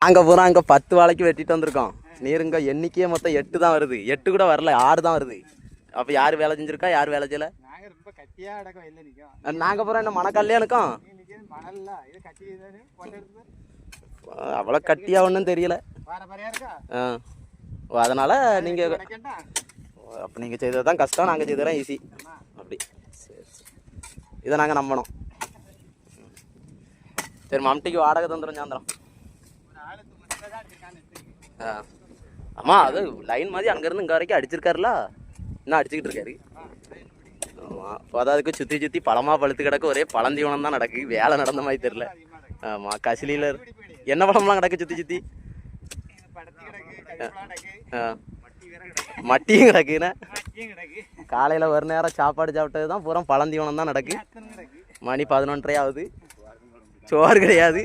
அங்கே பூரா அங்கே 10 வாழைக்கு வெட்டிட்டு வந்திருக்கோம். நீருங்க எண்ணிக்கையே மொத்தம் 8 தான் வருது. 8 கூட வரல, 6 தான் வருது. அப்போ யார் வேலை செஞ்சுருக்கா, யார் வேலை செய்யலை? நாங்கள் பூரா என்ன மணக்கல்லையே இருக்கோம். அவ்வளோ கட்டியா ஒன்றும் தெரியல. அதனால் நீங்கள் அப்போ நீங்கள் செய்தது தான் கஷ்டம், நாங்கள் செய்ததான் ஈஸி. அப்படி சரி சரி, இதை நாங்கள் நம்பணும். சரி, மம்டிக்கு வாடகை தந்துடும் சாயந்தரம். ஆமாம், அது லைன் மாதிரி அங்கேருந்து இங்கே வரைக்கும் அடிச்சிருக்காருல, இன்னும் அடிச்சுக்கிட்டு இருக்காரு. ஆமாம், இப்போ அதுக்கு சுற்றி சுற்றி பழமாக பழுத்து கிடக்கு, ஒரே பழந்தீவனம் தான் நடக்கு, வேலை நடந்த மாதிரி தெரில. ஆமாம், கசிலியில் என்ன பழம்லாம் கிடக்கு சுற்றி சுற்றி? மட்டியும் கிடக்குண்ணே. காலையில் ஒரு நேரம் சாப்பாடு சாப்பிட்டது தான் பூரா பழந்தீவனம் தான் நடக்கு. மணி 11:30 ஆகுது, சோறு கிடையாது.